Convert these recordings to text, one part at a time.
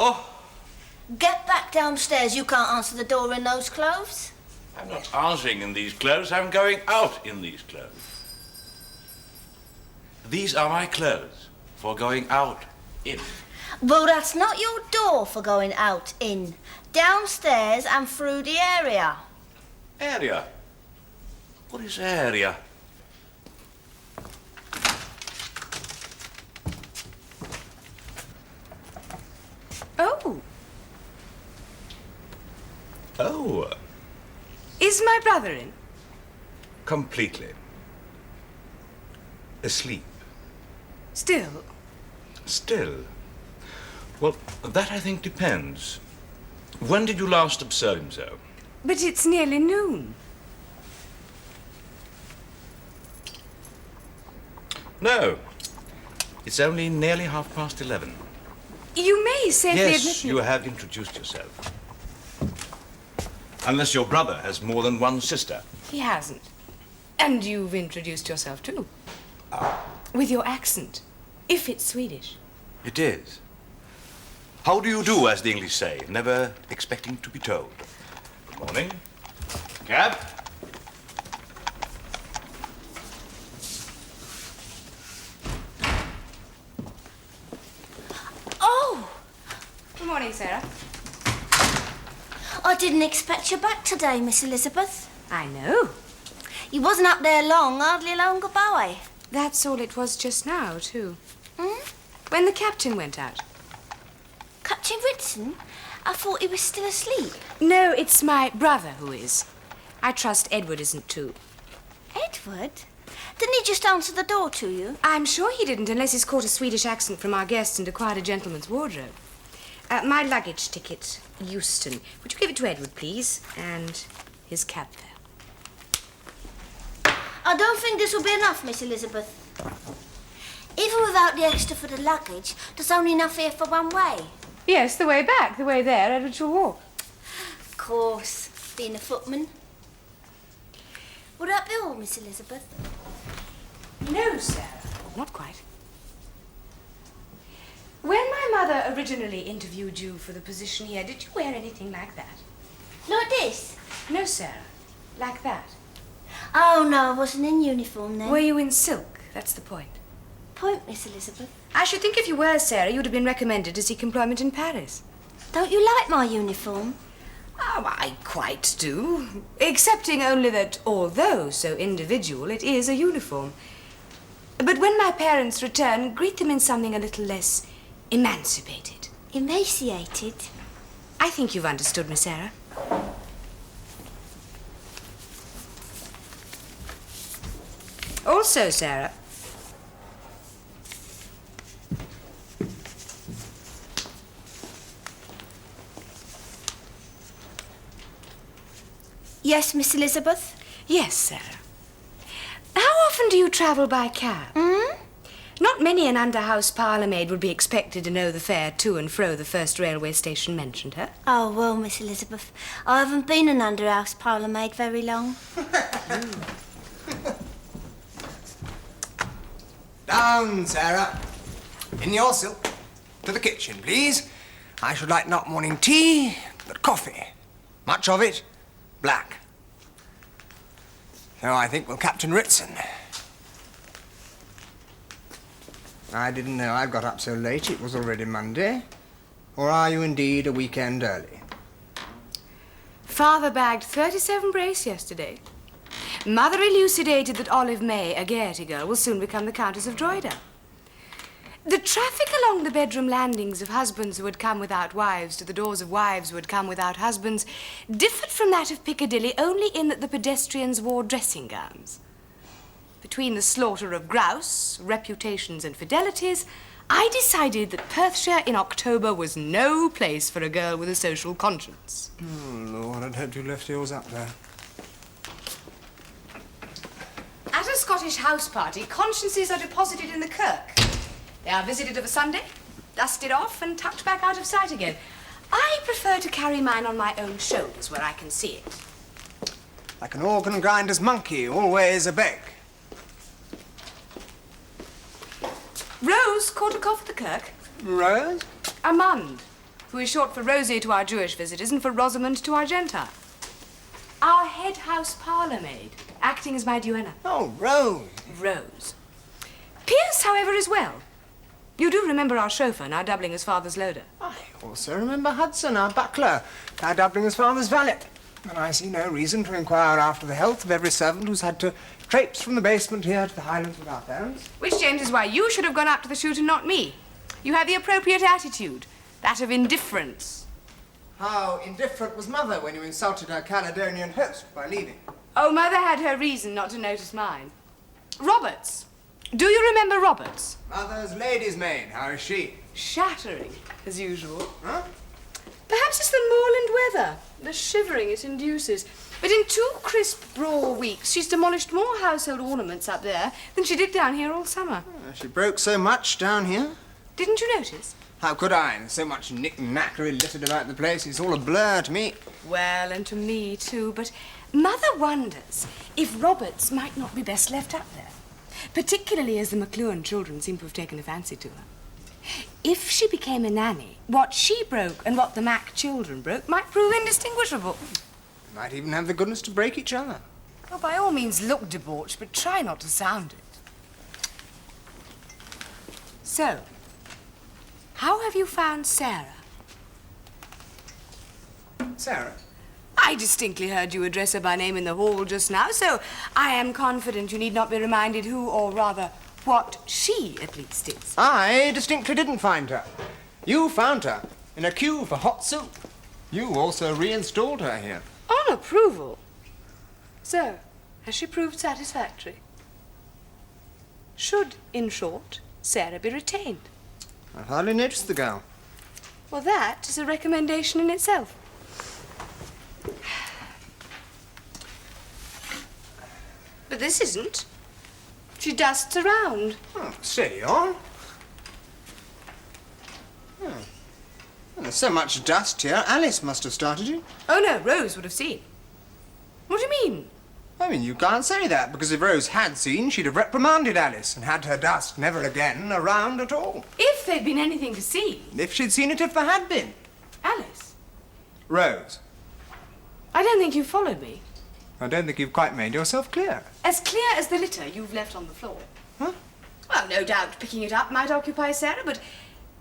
Oh. Get back downstairs. You can't answer the door in those clothes. I'm not answering in these clothes. I'm going out in these clothes. These are my clothes for going out in. Well, that's not your door for going out in. Downstairs and through the area. Area? What is area? Oh. Oh. Is my brother in? Completely. Asleep. Still? Still? Well, that I think depends. When did you last observe him so? But it's nearly noon. No. It's only nearly 11:30. You may safely admit Yes, me. you have introduced yourself. Unless your brother has more than one sister. He hasn't. And you've introduced yourself too. With your accent. If it's Swedish. It is. How do you do, as the English say, never expecting to be told. Good morning. Cab. Oh! Good morning, Sarah. I didn't expect you back today, Miss Elizabeth. I know. You wasn't up there long, hardly a long goodbye. That's all it was just now, too. Hmm? When the captain went out. Captain Ritson? I thought he was still asleep. No, it's my brother who is. I trust Edward isn't too. Edward? Didn't he just answer the door to you? I'm sure he didn't, unless he's caught a Swedish accent from our guests and acquired a gentleman's wardrobe. My luggage ticket, Euston. Would you give it to Edward, please? And his cab fare. I don't think this will be enough, Miss Elizabeth. Even without the extra for the luggage, there's only enough here for one way. Yes, the way back. The way there, Edward shall walk. Of course, being a footman. Would that be all, Miss Elizabeth? No, Sarah. Not quite. When my mother originally interviewed you for the position here, did you wear anything like that? Like this? No, Sarah. Like that. Oh, no, I wasn't in uniform then. Were you in silk? That's the point. Point, Miss Elizabeth? I should think if you were, Sarah, you'd have been recommended to seek employment in Paris. Don't you like my uniform? Oh, I quite do. Excepting only that, although so individual, it is a uniform. But when my parents return, greet them in something a little less emancipated. Emaciated? I think you've understood me, Sarah. Also, Sarah. Yes, Miss Elizabeth? Yes, Sarah. How often do you travel by cab? Hmm? Not many an under-house parlour-maid would be expected to know the fare to and fro the first railway station mentioned her. Oh, well, Miss Elizabeth, I haven't been an under-house parlour-maid very long. Down, Sarah. In your silk. To the kitchen, please. I should like not morning tea, but coffee. Much of it, black. So I think we'll Captain Ritson. I didn't know I'd got up so late. It was already Monday. Or are you indeed a weekend early? Father bagged 37 brace yesterday. Mother elucidated that Olive May, a Gaiety girl, will soon become the Countess of Droida. The traffic along the bedroom landings of husbands who had come without wives to the doors of wives who had come without husbands differed from that of Piccadilly only in that the pedestrians wore dressing gowns. Between the slaughter of grouse, reputations and fidelities, I decided that Perthshire in October was no place for a girl with a social conscience. Oh, Lord, I'd hoped you left yours up there. At a Scottish house party, consciences are deposited in the kirk. They are visited of a Sunday, dusted off and tucked back out of sight again. I prefer to carry mine on my own shoulders where I can see it. Like an organ grinder's monkey, always a beg. Rose caught a cough at the kirk. Rose? Armand, who is short for Rosie to our Jewish visitors and for Rosamond to our Gentile. Our head house parlour maid, acting as my duenna. Oh, Rose. Rose. Pierce, however, is well. You do remember our chauffeur, now doubling as father's loader. I also remember Hudson, our butler, now doubling as father's valet. And I see no reason to inquire after the health of every servant who's had to traipse from the basement here to the Highlands without parents. Which, James, is why you should have gone up to the shoot and not me. You had the appropriate attitude, that of indifference. How indifferent was Mother when you insulted her Caledonian host by leaving? Oh, Mother had her reason not to notice mine. Roberts. Do you remember Roberts? Mother's lady's maid. How is she? Shattering, as usual. Huh? Perhaps it's the moorland weather, the shivering it induces. But in 2 crisp, raw weeks, she's demolished more household ornaments up there than she did down here all summer. She broke so much down here. Didn't you notice? How could I? There's so much knick-knackery littered about the place. It's all a blur to me. Well, and to me too, but Mother wonders if Roberts might not be best left up there, particularly as the McLuhan children seem to have taken a fancy to her. If she became a nanny, what she broke and what the Mac children broke might prove indistinguishable. Might even have the goodness to break each other. Oh, by all means, look debauched, but try not to sound it. So, how have you found Sarah? Sarah? I distinctly heard you address her by name in the hall just now, so I am confident you need not be reminded who, or rather, what she at least is. I distinctly didn't find her. You found her in a queue for hot soup. You also reinstalled her here. On approval. So, has she proved satisfactory? Should, in short, Sarah be retained? I've hardly noticed the girl. Well, that is a recommendation in itself. But this isn't. She dusts around. Oh, steady on. Oh. Well, there's so much dust here. Alice must have started you. Oh, no, Rose would have seen. What do you mean? I mean, you can't say that, because if Rose had seen, she'd have reprimanded Alice and had her dust never again around at all. If there'd been anything to see. If she'd seen it, if there had been. Alice? Rose, I don't think you followed me. I don't think you've quite made yourself clear. As clear as the litter you've left on the floor. Huh? Well, no doubt picking it up might occupy Sarah, but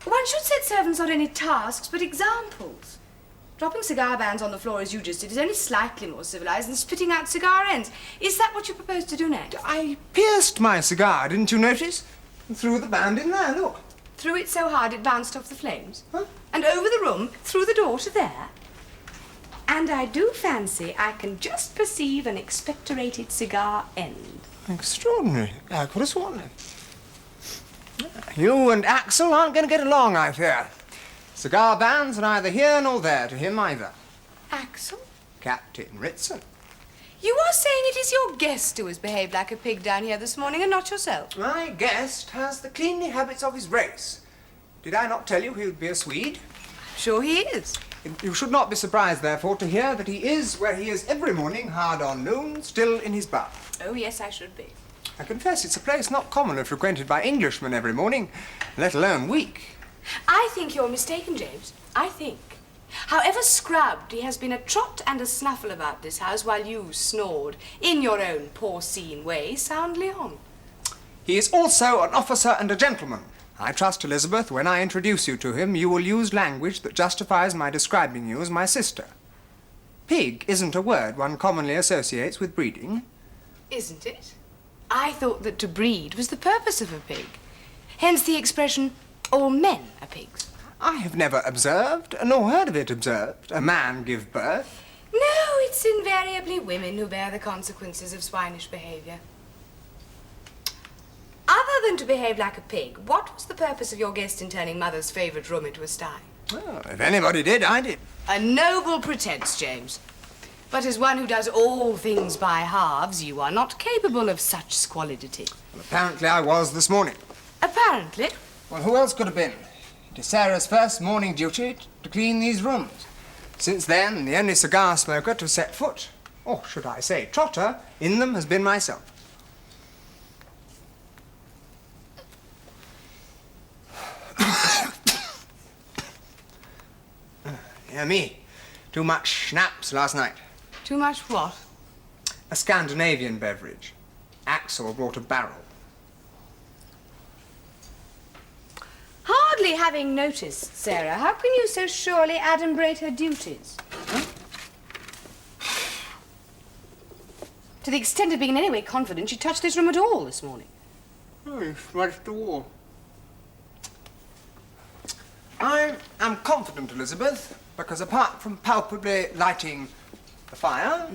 one should set servants not any tasks, but examples. Dropping cigar bands on the floor as you just did is only slightly more civilized than spitting out cigar ends. Is that what you propose to do next? I pierced my cigar, didn't you notice? And threw the band in there, look. Threw it so hard it bounced off the flames? Huh? And over the room, through the door to there? And I do fancy I can just perceive an expectorated cigar end. Extraordinary. I could have sworn it. You and Axel aren't going to get along, I fear. Cigar bands are neither here nor there to him either. Axel? Captain Ritson. You are saying it is your guest who has behaved like a pig down here this morning and not yourself? My guest has the cleanly habits of his race. Did I not tell you he would be a Swede? Sure he is. You should not be surprised, therefore, to hear that he is where he is every morning, hard on noon, still in his bath. Oh, yes, I should be. I confess it's a place not commonly frequented by Englishmen every morning, let alone week. I think you're mistaken, James. I think. However scrubbed, he has been a trot and a snuffle about this house while you snored, in your own porcine way, soundly on. He is also an officer and a gentleman. I trust, Elizabeth, when I introduce you to him, you will use language that justifies my describing you as my sister. Pig isn't a word one commonly associates with breeding. Isn't it? I thought that to breed was the purpose of a pig. Hence the expression, all men are pigs. I have never observed, nor heard of it observed, a man give birth. No, it's invariably women who bear the consequences of swinish behaviour. Other than to behave like a pig, what was the purpose of your guest in turning Mother's favourite room into a sty? Well, if anybody did, I did. A noble pretence, James. But as one who does all things by halves, you are not capable of such squalidity. Well, apparently I was this morning. Apparently? Well, who else could have been? It is Sarah's first morning duty to clean these rooms. Since then, the only cigar smoker to set foot, or should I say trotter, in them has been myself. Yeah, me. Too much schnapps last night. Too much what? A Scandinavian beverage. Axel brought a barrel. Hardly having noticed, Sarah, how can you so surely adumbrate her duties? To the extent of being in any way confident she touched this room at all this morning. Oh, you smudged the wall. I am confident, Elizabeth, because apart from palpably lighting the fire,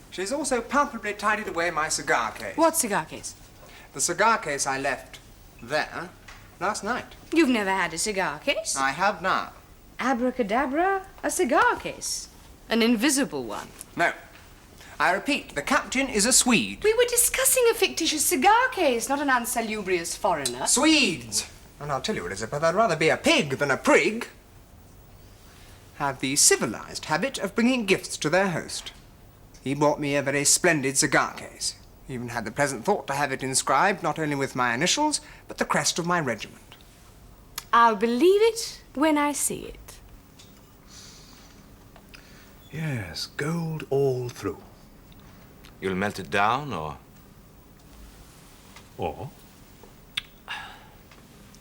she's also palpably tidied away my cigar case. What cigar case? The cigar case I left there last night. You've never had a cigar case? I have now. Abracadabra, a cigar case. An invisible one. No. I repeat, the captain is a Swede. We were discussing a fictitious cigar case, not an unsalubrious foreigner. Swedes! And I'll tell you, Elizabeth, I'd rather be a pig than a prig. Have the civilized habit of bringing gifts to their host. He brought me a very splendid cigar case. He even had the pleasant thought to have it inscribed not only with my initials, but the crest of my regiment. I'll believe it when I see it. Yes, gold all through. You'll melt it down, or? Or?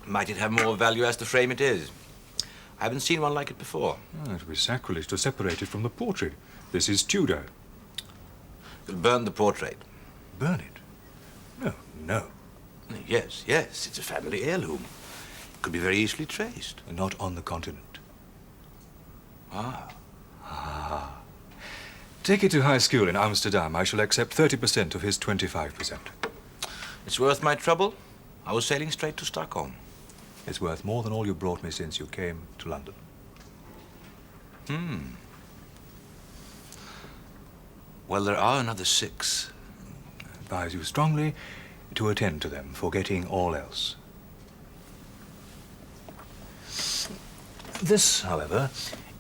Might it have more value as the frame it is? I haven't seen one like it before. Oh, it would be sacrilege to separate it from the portrait. This is Tudor. You'll burn the portrait. Burn it? No, no. Yes, yes, it's a family heirloom. It could be very easily traced. Not on the continent. Ah. Take it to high school in Amsterdam. I shall accept 30% of his 25%. It's worth my trouble. I was sailing straight to Stockholm. It's worth more than all you brought me since you came to London. Well, there are another 6. I advise you strongly to attend to them, forgetting all else. This, however,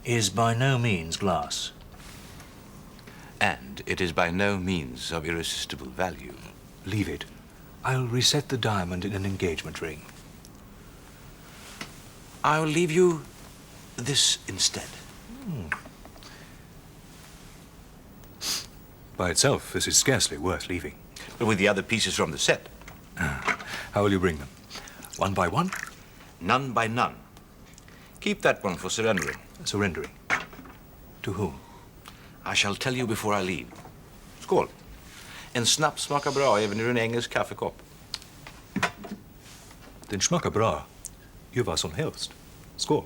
is by no means glass. And it is by no means of irresistible value. Leave it. I'll reset the diamond in an engagement ring. I'll leave you this instead. By itself, this is scarcely worth leaving. But with the other pieces from the set. How will you bring them? One by one? None by none. Keep that one for surrendering. Surrendering. To whom? I shall tell you before I leave. Skål. En snaps smakar bra även ur en engelsk kaffekopp. Den smakar bra. Gör vad som helst. Skål.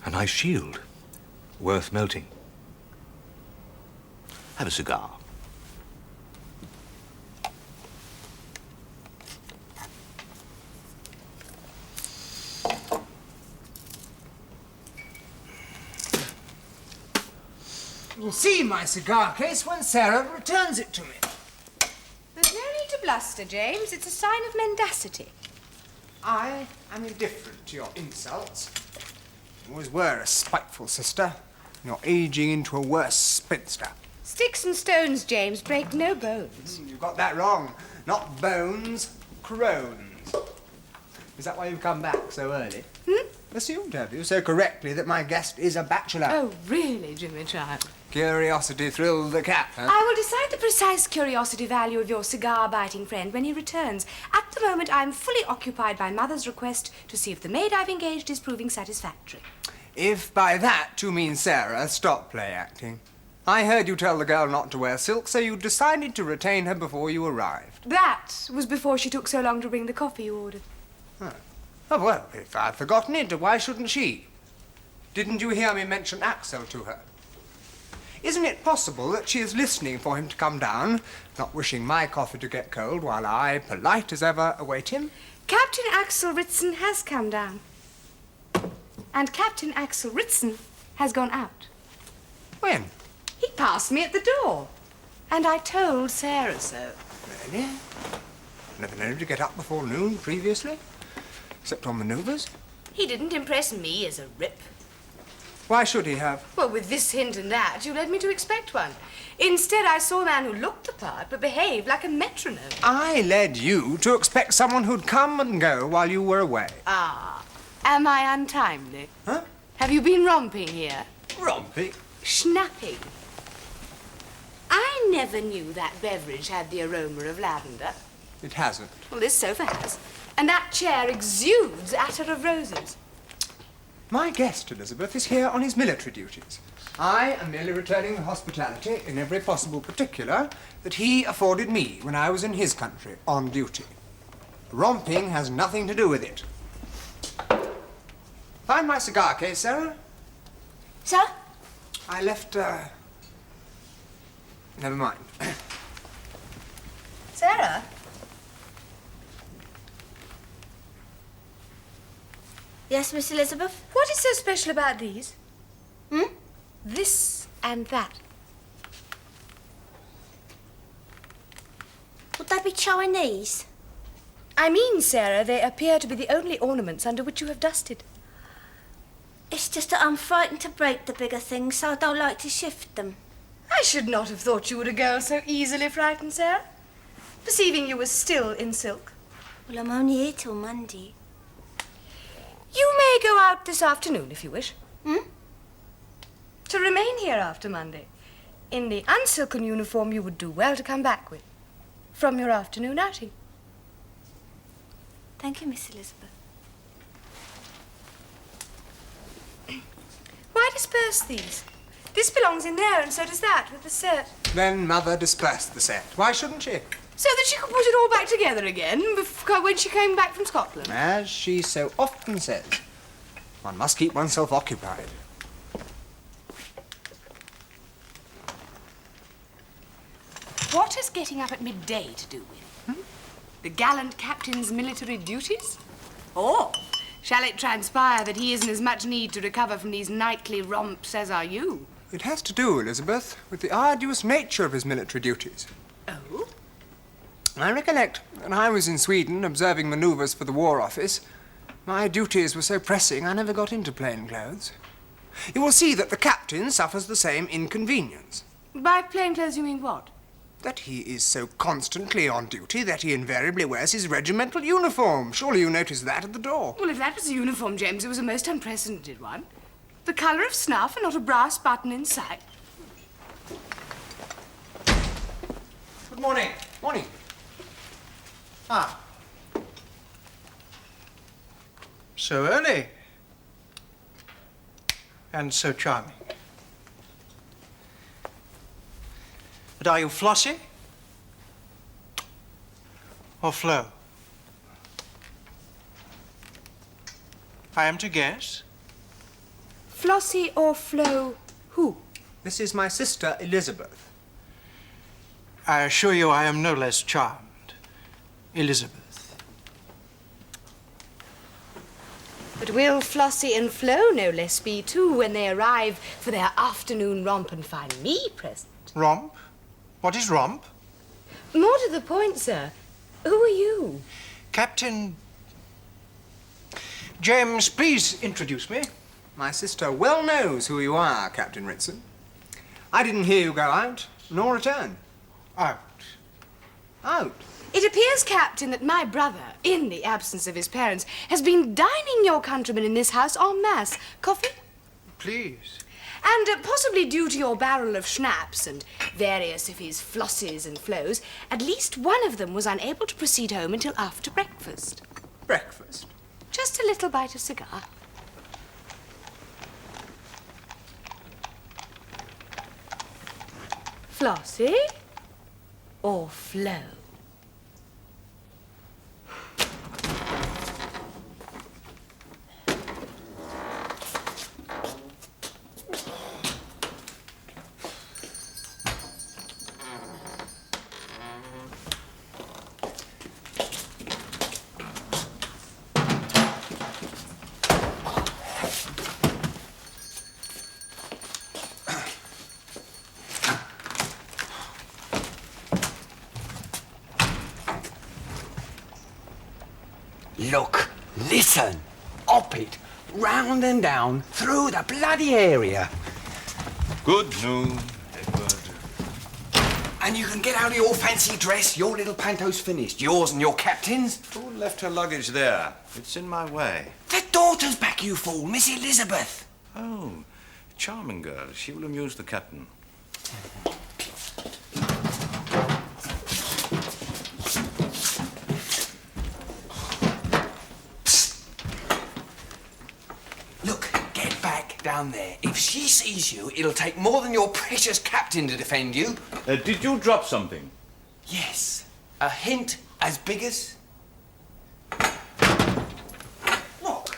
A nice shield. Worth melting. Have a cigar. You'll see my cigar case when Sarah returns it to me. There's no need to bluster, James. It's a sign of mendacity. I am indifferent to your insults. You always were a spiteful sister. You're aging into a worse spinster. Sticks and stones, James, break no bones. You got that wrong. Not bones, crones. Is that why you've come back so early? Assumed, have you, so correctly that my guest is a bachelor. Oh, really, Jimmy child? Curiosity thrilled the cat, huh? I will decide the precise curiosity value of your cigar-biting friend when he returns. At the moment, I am fully occupied by Mother's request to see if the maid I've engaged is proving satisfactory. If by that you mean Sarah, stop play-acting. I heard you tell the girl not to wear silk, so you decided to retain her before you arrived. That was before she took so long to bring the coffee you ordered. Oh, well, if I'd forgotten it, why shouldn't she? Didn't you hear me mention Axel to her? Isn't it possible that she is listening for him to come down, not wishing my coffee to get cold, while I, polite as ever, await him? Captain Axel Ritson has come down. And Captain Axel Ritson has gone out. When? He passed me at the door. And I told Sarah so. Really? Never known him to get up before noon previously? Except on manoeuvres? He didn't impress me as a rip. Why should he have? Well, with this hint and that, you led me to expect one. Instead, I saw a man who looked the part, but behaved like a metronome. I led you to expect someone who'd come and go while you were away. Ah, am I untimely? Huh? Have you been romping here? Romping? Schnapping. I never knew that beverage had the aroma of lavender. It hasn't. Well, this sofa has. And that chair exudes attar of roses. My guest, Elizabeth, is here on his military duties. I am merely returning the hospitality in every possible particular that he afforded me when I was in his country on duty. Romping has nothing to do with it. Find my cigar case, Sarah. Sir? I left, Never mind. Sarah? Yes, Miss Elizabeth? What is so special about these? Hmm? This and that. Would they be Chinese? I mean, Sarah, they appear to be the only ornaments under which you have dusted. It's just that I'm frightened to break the bigger things, so I don't like to shift them. I should not have thought you were a girl so easily frightened, Sarah. Perceiving you were still in silk. Well, I'm only here till Monday. You may go out this afternoon if you wish. Hmm? To remain here after Monday. In the unsilken uniform you would do well to come back with. From your afternoon outing. Thank you, Miss Elizabeth. Why disperse these? This belongs in there and so does that with the set. Then Mother dispersed the set. Why shouldn't she? So that she could put it all back together again when she came back from Scotland. As she so often says, one must keep oneself occupied. What is getting up at midday to do with? The gallant captain's military duties? Or shall it transpire that he is in as much need to recover from these nightly romps as are you? It has to do, Elizabeth, with the arduous nature of his military duties. Oh? I recollect when I was in Sweden observing manoeuvres for the War Office, my duties were so pressing I never got into plain clothes. You will see that the captain suffers the same inconvenience. By plain clothes you mean what? That he is so constantly on duty that he invariably wears his regimental uniform. Surely you noticed that at the door. Well, if that was a uniform, James, it was a most unprecedented one. The colour of snuff and not a brass button in sight. Good morning. Morning. Ah. So early. And so charming. But are you Flossie? Or Flo? I am to guess. Flossie or Flo who? This is my sister, Elizabeth. I assure you I am no less charmed. Elizabeth. But will Flossie and Flo no less be too when they arrive for their afternoon romp and find me present? Romp? What is romp? More to the point, sir. Who are you? Captain... James, please introduce me. My sister well knows who you are, Captain Ritson. I didn't hear you go out, nor return. Out. Out? It appears, Captain, that my brother, in the absence of his parents, has been dining your countrymen in this house en masse. Coffee? Please. And possibly due to your barrel of schnapps and various of his flossies and flows, at least one of them was unable to proceed home until after breakfast. Breakfast? Just a little bite of cigar. Flossie or Flo? Look, listen, up it. round and down, through the bloody area. Good noon, Edward. And you can get out of your fancy dress. Your little panto's finished. Yours and your captain's. Who left her luggage there? It's in my way. The daughter's back, you fool, Miss Elizabeth. Oh, charming girl. She will amuse the captain. Look, get back down there. If she sees you, it'll take more than your precious captain to defend you. Did you drop something? Yes, a hint as big as... Look.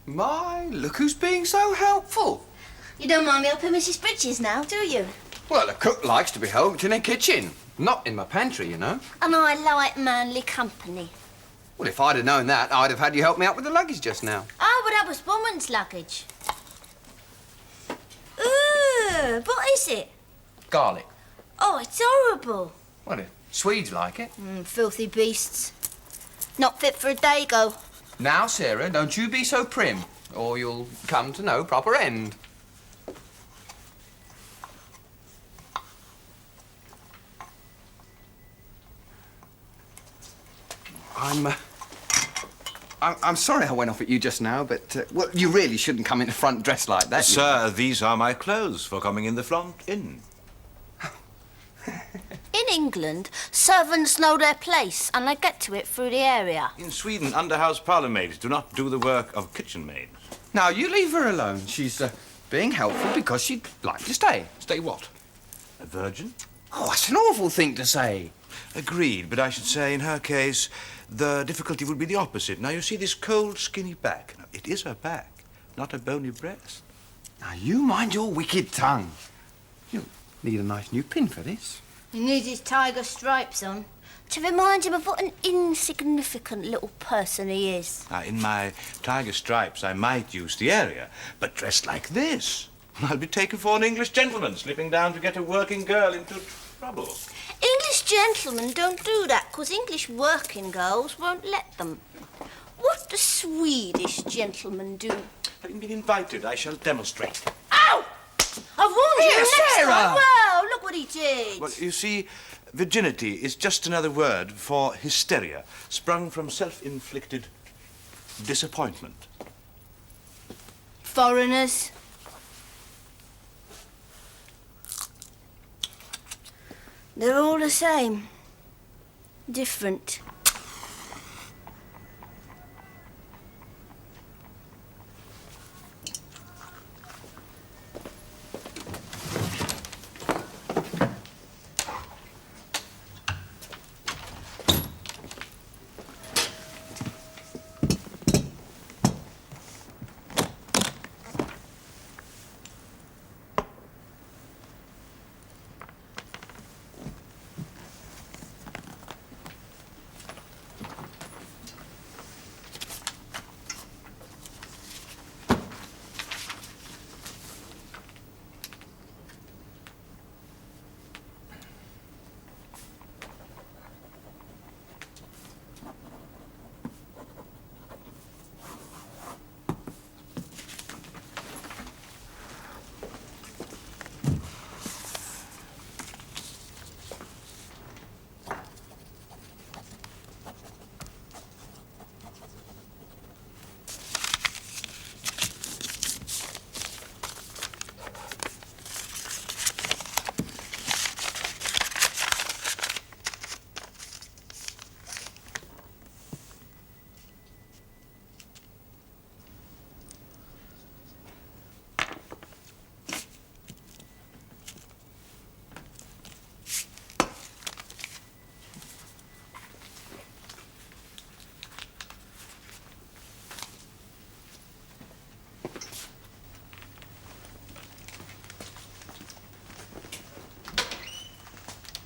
My, look who's being so helpful. You don't mind me helping Mrs. Bridges now, do you? Well, the cook likes to be helped in her kitchen. Not in my pantry, you know. And I like manly company. Well, if I'd have known that, I'd have had you help me out with the luggage just now. Oh, but that was woman's luggage. Ooh, what is it? Garlic. Oh, it's horrible. Well, if Swedes like it. Filthy beasts. Not fit for a dago. Now, Sarah, don't you be so prim, or you'll come to no proper end. I'm sorry I went off at you just now, but, well, you really shouldn't come in the front dressed like that. Sir, these are my clothes for coming in the front inn. In England, servants know their place and they get to it through the area. In Sweden, underhouse parlour maids do not do the work of kitchen maids. Now, you leave her alone. She's being helpful because she'd like to stay. Stay what? A virgin? Oh, that's an awful thing to say. Agreed, but I should say in her case, the difficulty would be the opposite. Now, you see this cold, skinny back. Now, it is her back, not a bony breast. Now, you mind your wicked tongue. You'll need a nice new pin for this. He needs his tiger stripes on to remind him of what an insignificant little person he is. Now, in my tiger stripes, I might use the area, but dressed like this, I'll be taken for an English gentleman slipping down to get a working girl into trouble. English gentlemen don't do that because English working girls won't let them. What do Swedish gentlemen do? Having been invited, I shall demonstrate. Ow! I warned you next Sarah! time. Well, look what he did. Well, you see, virginity is just another word for hysteria, sprung from self-inflicted disappointment. Foreigners. They're all the same. Different.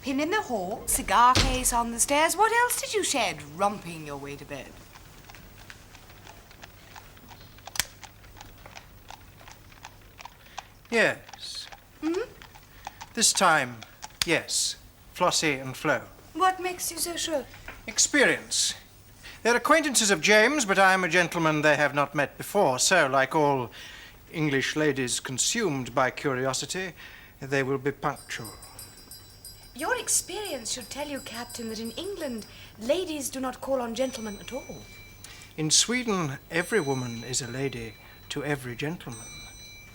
Pin in the hall, cigar case on the stairs. What else did you shed, romping your way to bed? Yes. This time, yes. Flossie and Flo. What makes you so sure? Experience. They're acquaintances of James, but I am a gentleman they have not met before, so, like all English ladies consumed by curiosity, they will be punctual. Your experience should tell you, Captain, that in England, ladies do not call on gentlemen at all. In Sweden, every woman is a lady to every gentleman.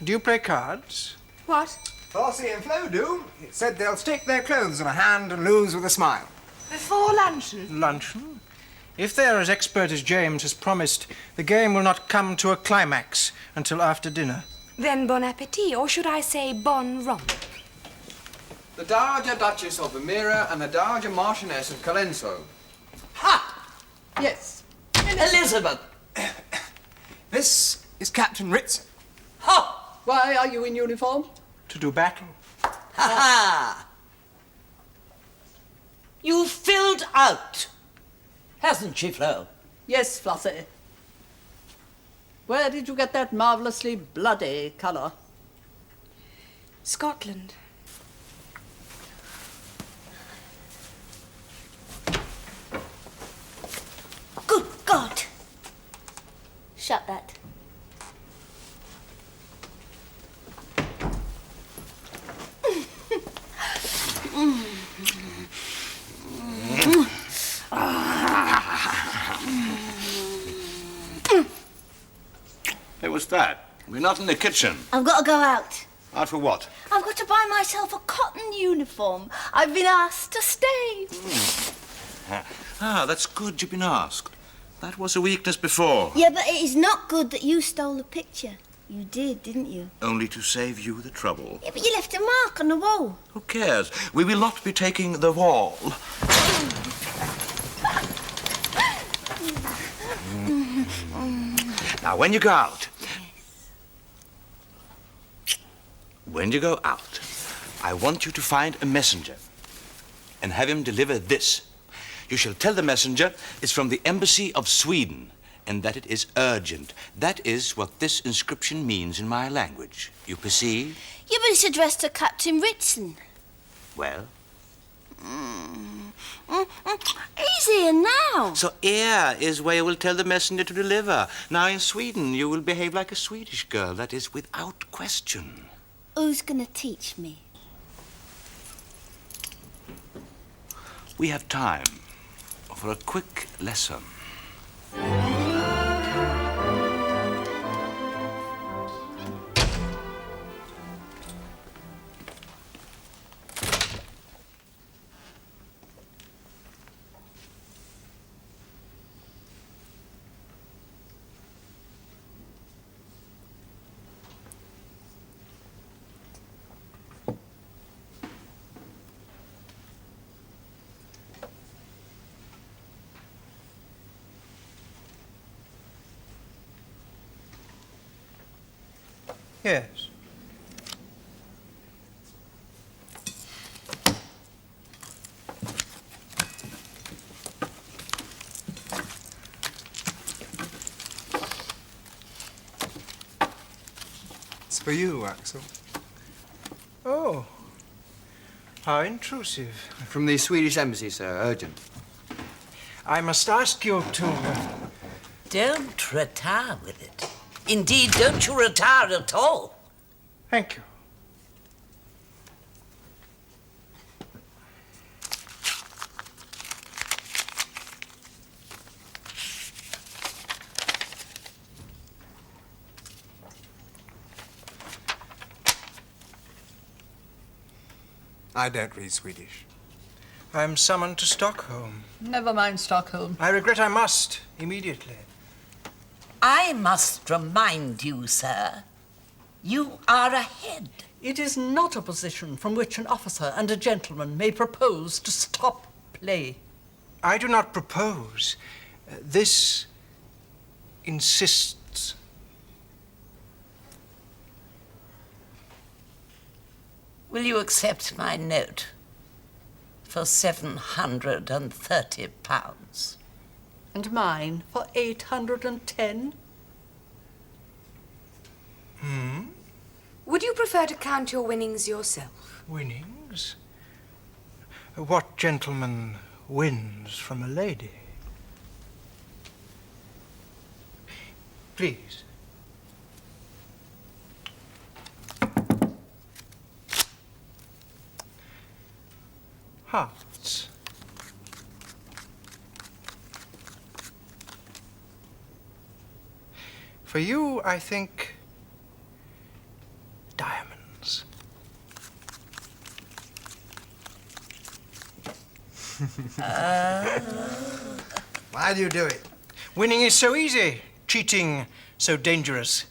Do you play cards? What? Flossie and Flo do. It said they'll stick their clothes in a hand and lose with a smile. Before luncheon? Luncheon? If they are as expert as James has promised, the game will not come to a climax until after dinner. Then bon appetit, or should I say bon romp? The Dowager Duchess of Emira and the Dowager Marchioness of Colenso. Ha! Yes. Elizabeth! This is Captain Ritson. Ha! Why are you in uniform? To do battle. Ha ha! You filled out, hasn't she, Flo? Yes, Flossie. Where did you get that marvellously bloody colour? Scotland. Good God! Shut that. Hey, what's that? We're not in the kitchen. I've got to go out. Out for what? I've got to buy myself a cotton uniform. I've been asked to stay. That's good you've been asked. That was a weakness before. Yeah, but it is not good that you stole the picture. You did, didn't you? Only to save you the trouble. Yeah, but you left a mark on the wall. Who cares? We will not be taking the wall. Now, when you go out, I want you to find a messenger and have him deliver this. You shall tell the messenger it's from the embassy of Sweden and that it is urgent. That is what this inscription means in my language. You perceive? Yeah, but it's addressed to Captain Ritson. Well? He's here now. So here is where you will tell the messenger to deliver. Now in Sweden you will behave like a Swedish girl. That is without question. Who's going to teach me? We have time for a quick lesson. Yes. It's for you, Axel. Oh. How intrusive. From the Swedish embassy, sir. Urgent. I must ask you to... Don't retire with it. Indeed, don't you retire at all. Thank you. I don't read Swedish. I'm summoned to Stockholm. Never mind Stockholm. I regret I must, immediately. I must remind you, sir, you are ahead. It is not a position from which an officer and a gentleman may propose to stop play. I do not propose. This insists. Will you accept my note for £730? And mine for 810. Would you prefer to count your winnings yourself? Winnings? What gentleman wins from a lady? Please. Hearts. For you, I think, diamonds. Why do you do it? Winning is so easy, cheating so dangerous.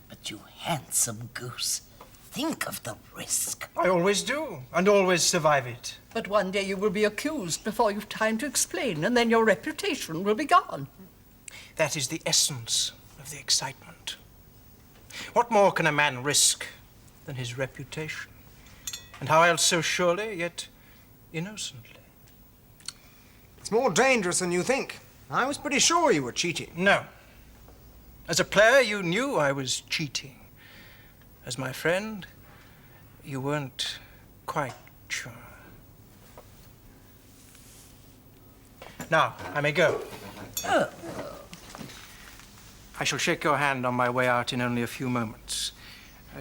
But you handsome goose, think of the risk. I always do, and always survive it. But one day you will be accused before you've time to explain, and then your reputation will be gone. That is the essence of the excitement. What more can a man risk than his reputation? And how else so surely, yet innocently? It's more dangerous than you think. I was pretty sure you were cheating. No. As a player, you knew I was cheating. As my friend, you weren't quite sure. Now, I may go. Oh. I shall shake your hand on my way out in only a few moments.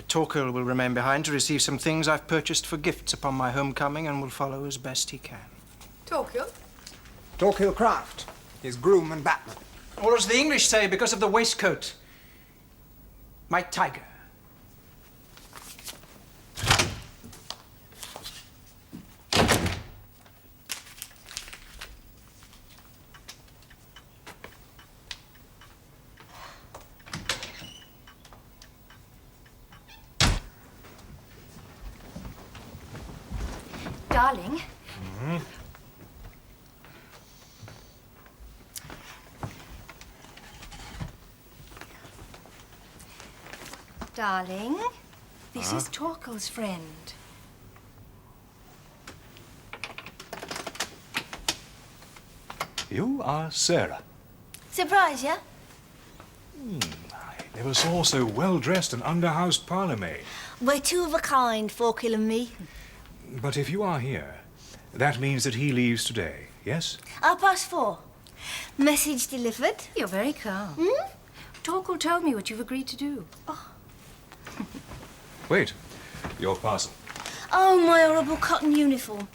Torquil will remain behind to receive some things I've purchased for gifts upon my homecoming and will follow as best he can. Torquil? Torquil Craft, his groom and batsman. Or as the English say, because of the waistcoat, my tiger. Darling. Darling, this is Torquil's friend. You are Sarah. Surprise ya? I never saw so well-dressed an under-house parlour-maid. We're two of a kind, Torquil and me. But if you are here, that means that he leaves today, yes? 4:30. Message delivered. You're very calm. Hmm? Torquil told me what you've agreed to do. Wait, your parcel. Oh, my horrible cotton uniform.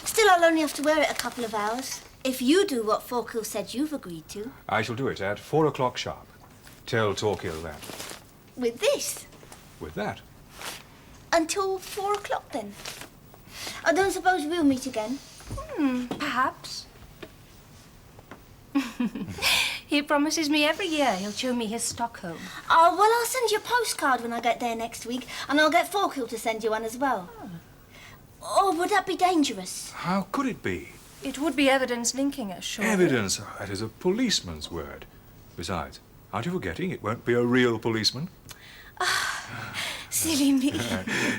Still, I'll only have to wear it a couple of hours. If you do what Torquil said you've agreed to. I shall do it at 4 o'clock sharp. Tell Torquil that. With this? With that. Until 4 o'clock, then. I don't suppose we'll meet again. Perhaps. He promises me every year he'll show me his Stockholm. Oh, well, I'll send you a postcard when I get there next week, and I'll get Torquil to send you one as well. Oh, would that be dangerous? How could it be? It would be evidence linking us, surely. Evidence? Oh, that is a policeman's word. Besides, aren't you forgetting it won't be a real policeman? Silly me.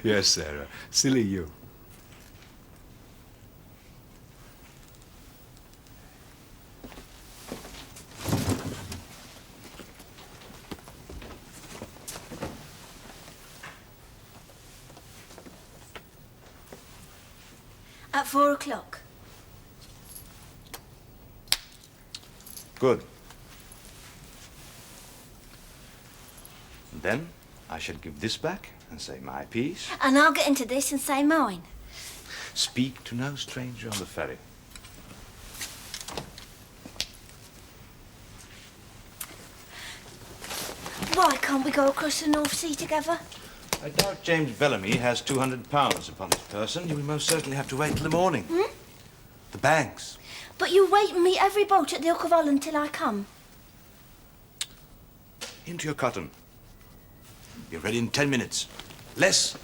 Yes, Sarah. Silly you. At 4 o'clock. Good. And then I shall give this back and say my piece. And I'll get into this and say mine. Speak to no stranger on the ferry. Why can't we go across the North Sea together? I doubt James Bellamy has £200 upon his person. You will most certainly have to wait till the morning. The banks. But you wait and meet every boat at the Hook of Holland till I come. Into your cotton. Be ready in 10 minutes. Less.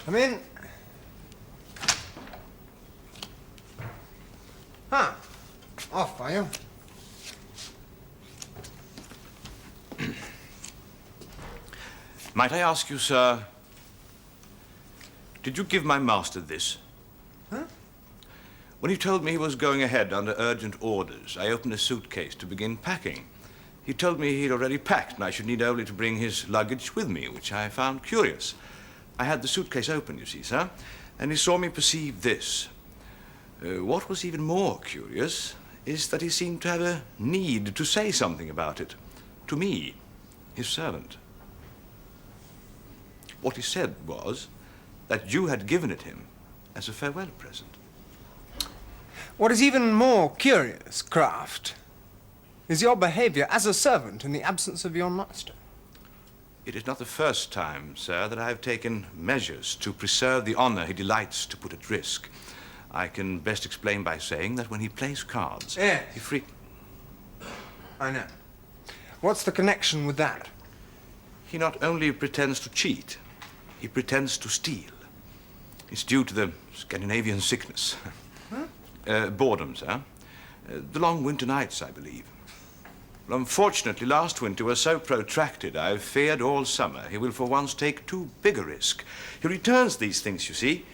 Come in. you? Might I ask you, sir, did you give my master this? Huh? When he told me he was going ahead under urgent orders, I opened a suitcase to begin packing. He told me he'd already packed and I should need only to bring his luggage with me, which I found curious. I had the suitcase open, you see, sir, and he saw me perceive this. What was even more curious is that he seemed to have a need to say something about it. To me, his servant. What he said was that you had given it him as a farewell present. What is even more curious, Kraft, is your behavior as a servant in the absence of your master. It is not the first time, sir, that I have taken measures to preserve the honor he delights to put at risk. I can best explain by saying that when he plays cards, Yes. he I know. What's the connection with that? He not only pretends to cheat, he pretends to steal. It's due to the Scandinavian sickness. Huh? Boredom, sir. The long winter nights, I believe. Well, unfortunately, last winter was so protracted, I've feared all summer he will for once take too big a risk. He returns these things, you see,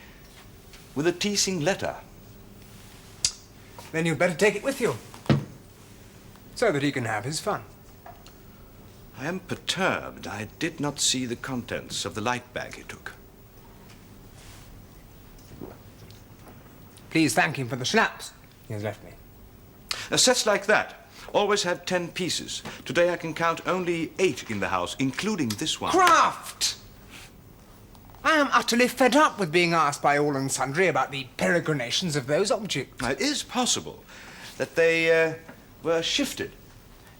with a teasing letter. Then you'd better take it with you, so that he can have his fun. I am perturbed. I did not see the contents of the light bag he took. Please thank him for the schnapps he has left me. Sets like that always have 10 pieces. Today I can count only 8 in the house, including this one. Kraft! I am utterly fed up with being asked by all and sundry about the peregrinations of those objects. Now, it is possible that they were shifted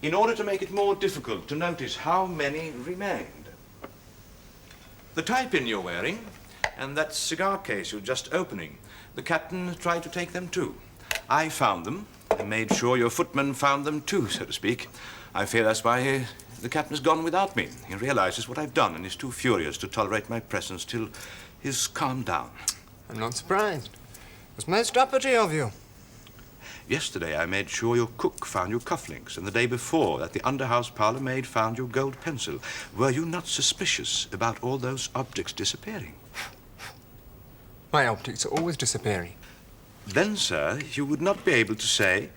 in order to make it more difficult to notice how many remained. The tie-pin you're wearing and that cigar case you're just opening, the captain tried to take them too. I found them and made sure your footman found them too, so to speak. I fear that's why the captain has gone without me. He realizes what I've done and is too furious to tolerate my presence till he's calmed down. I'm not surprised. It was most uppity of you. Yesterday I made sure your cook found your cufflinks, and the day before that the under-house parlour maid found your gold pencil. Were you not suspicious about all those objects disappearing? My objects are always disappearing. Then, sir, you would not be able to say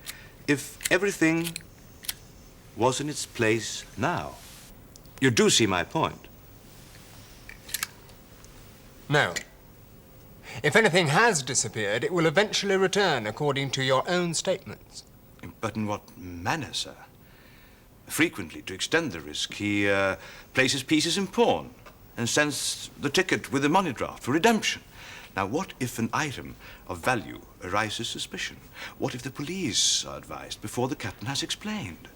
if everything was in its place now. You do see my point. No. If anything has disappeared, it will eventually return according to your own statements. But in what manner, sir? Frequently, to extend the risk, he places pieces in pawn and sends the ticket with the money draft for redemption. Now, what if an item of value arises suspicion? What if the police are advised before the captain has explained?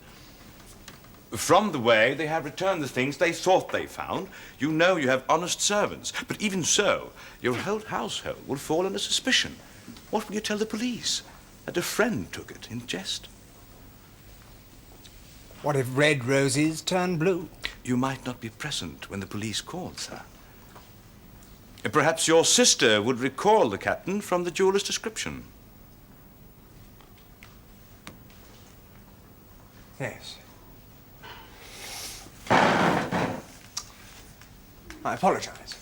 From the way they have returned the things they thought they found, you know you have honest servants. But even so, your whole household will fall under suspicion. What will you tell the police? That a friend took it in jest? What if red roses turn blue? You might not be present when the police called, sir. Perhaps your sister would recall the captain from the jeweller's description. Yes. I apologize.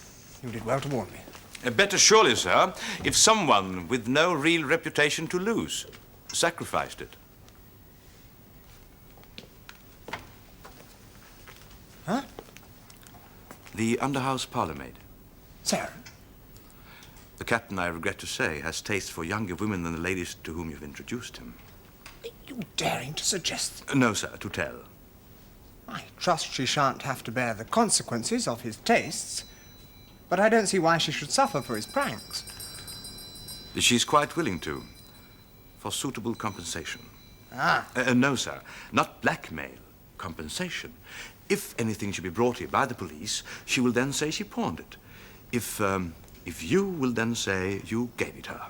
You did well to warn me. Better surely, sir, if someone with no real reputation to lose sacrificed it. Huh? The under-house parlour maid. Sarah? The captain, I regret to say, has taste for younger women than the ladies to whom you've introduced him. Are you daring to suggest... No, sir, to tell. I trust she shan't have to bear the consequences of his tastes, but I don't see why she should suffer for his pranks. She's quite willing to, for suitable compensation. Ah. No, sir, not blackmail, compensation. If anything should be brought here by the police, she will then say she pawned it. If you will then say you gave it her.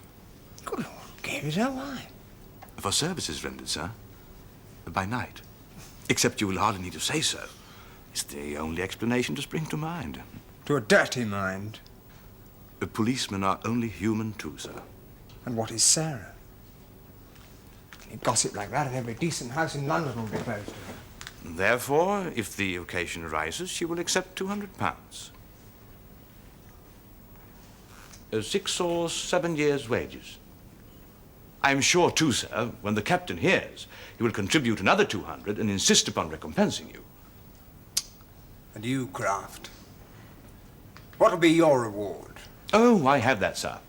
Good Lord, gave it her? Why? For services rendered, sir. By night. Except you will hardly need to say so. It's the only explanation to spring to mind. To a dirty mind. Policemen are only human too, sir. And what is Sarah? Gossip like that in every decent house in London will be closed to her. Therefore, if the occasion arises, she will accept £200. 6 or 7 years' wages. I'm sure, too, sir, when the captain hears, he will contribute another 200 and insist upon recompensing you. And you, Kraft? What will be your reward? Oh, I have that, sir.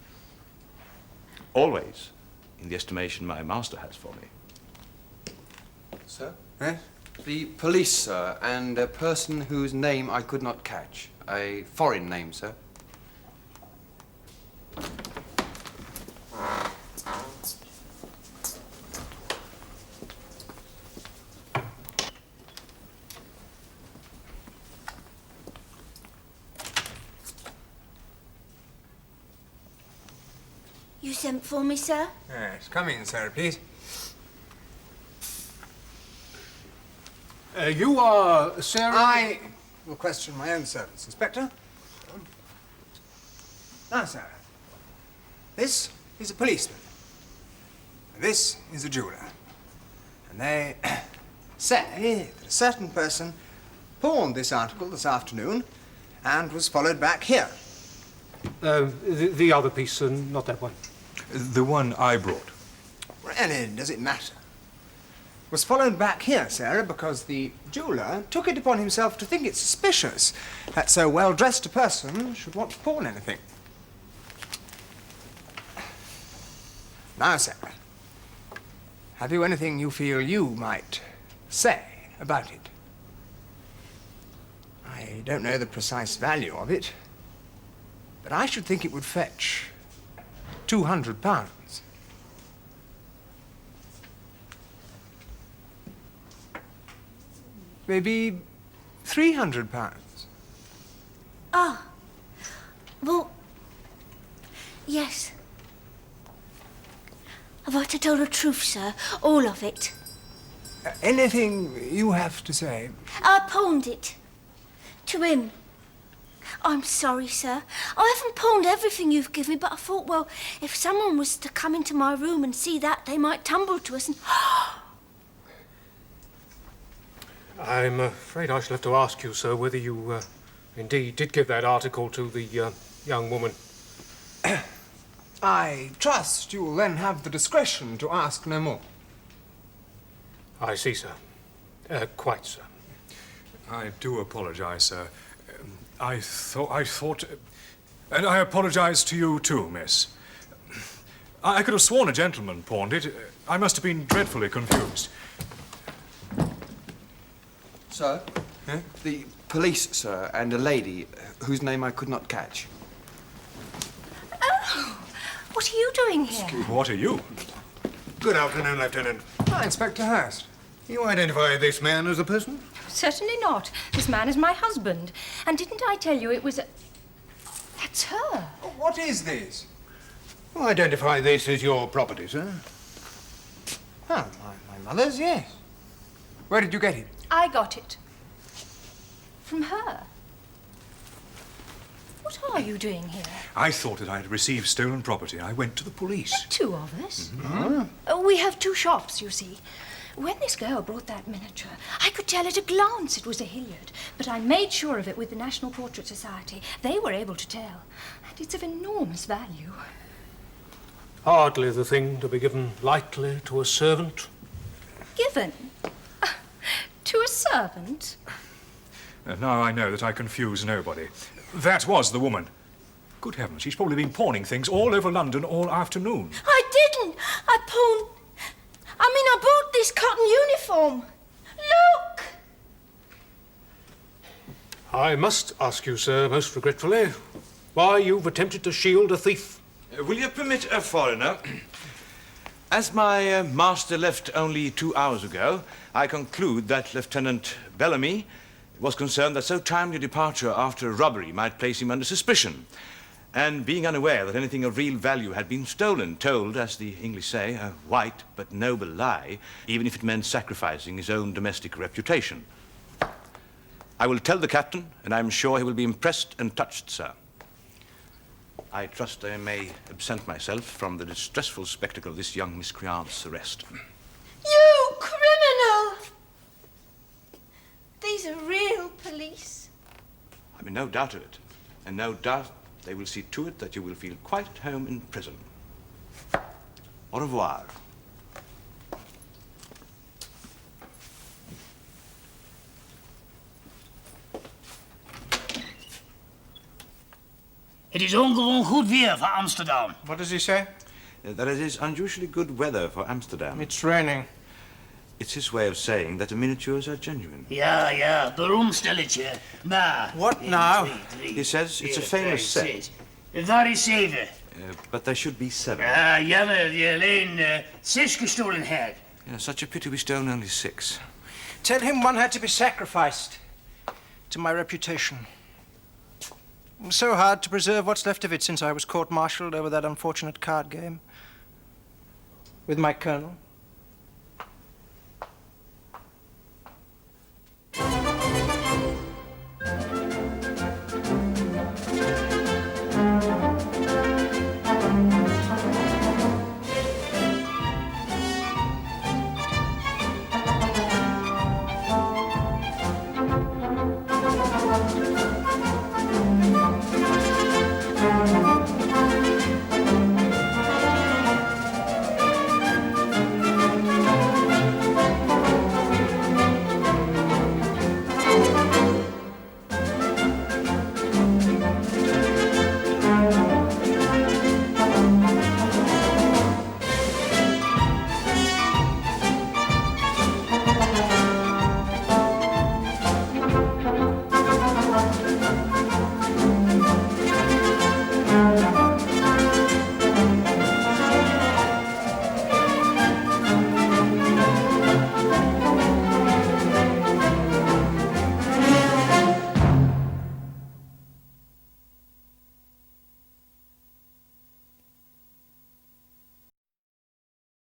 Always, in the estimation my master has for me. Sir? Eh? The police, sir, and a person whose name I could not catch. A foreign name, sir. You sent for me, sir? Yes, come in, sir, please. You are Sarah... I will question my own servants, Inspector. Now, sir, this is a policeman. And this is a jeweller. And they say that a certain person pawned this article this afternoon and was followed back here. the other piece, not that one. The one I brought. Really, does it matter? Was followed back here, Sarah, because the jeweller took it upon himself to think it suspicious that so well-dressed a person should want to pawn anything. Now, Sarah, have you anything you feel you might say about it? I don't know the precise value of it, but I should think it would fetch £200. Maybe £300. Ah. Well, yes. Have I to tell the truth, sir? All of it? Anything you have to say? I pawned it. To him. I'm sorry, sir. I haven't pawned everything you've given me, but I thought, well, if someone was to come into my room and see that, they might tumble to us and... I'm afraid I shall have to ask you, sir, whether you indeed did give that article to the young woman. I trust you will then have the discretion to ask no more. I see, sir. Quite, sir. I do apologize, sir. I thought... And I apologize to you too, miss. I could have sworn a gentleman pawned it. I must have been dreadfully confused. Sir? Huh? The police, sir, and a lady whose name I could not catch. Oh, what are you doing here? What are you? Good afternoon, Lieutenant. Hi, Inspector Hurst. You identify this man as a person? Certainly not. This man is my husband. And didn't I tell you it was a... That's her. Oh, what is this? You identify this as your property, sir? Oh, my mother's, yes. Where did you get it? I got it. From her. What are you doing here? I thought that I had received stolen property. I went to the police. Two of us. Mm-hmm. We have two shops, you see. When this girl brought that miniature, I could tell at a glance it was a Hilliard, but I made sure of it with the National Portrait Society. They were able to tell, and it's of enormous value. Hardly the thing to be given lightly to a servant. Given? To a servant? Now I know that I confuse nobody. That was the woman. Good heavens, she's probably been pawning things all over London all afternoon. I didn't. I bought this cotton uniform. Look! I must ask you, sir, most regretfully, why you've attempted to shield a thief. Will you permit a foreigner? As my master left only 2 hours ago, I conclude that Lieutenant Bellamy was concerned that so timely a departure after a robbery might place him under suspicion. And being unaware that anything of real value had been stolen, told, as the English say, a white but noble lie, even if it meant sacrificing his own domestic reputation. I will tell the captain, and I am sure he will be impressed and touched, sir. I trust I may absent myself from the distressful spectacle of this young miscreant's arrest. the real police. I mean, no doubt of it. And no doubt they will see to it that you will feel quite at home in prison. Au revoir. Het is ongewoon goed weer voor Amsterdam. What does he say? That it is unusually good weather for Amsterdam. It's raining. It's his way of saying that the miniatures are genuine. Ja, ja, beroemd stelletje. Maar... What now? He says it's a famous set. Daar is 7. But there should be 7. Ja, jammer, die alleen 6 gestolen heeft. Yeah, such a pity we stole only 6. Tell him one had to be sacrificed to my reputation. So hard to preserve what's left of it since I was court-martialed over that unfortunate card game with my colonel.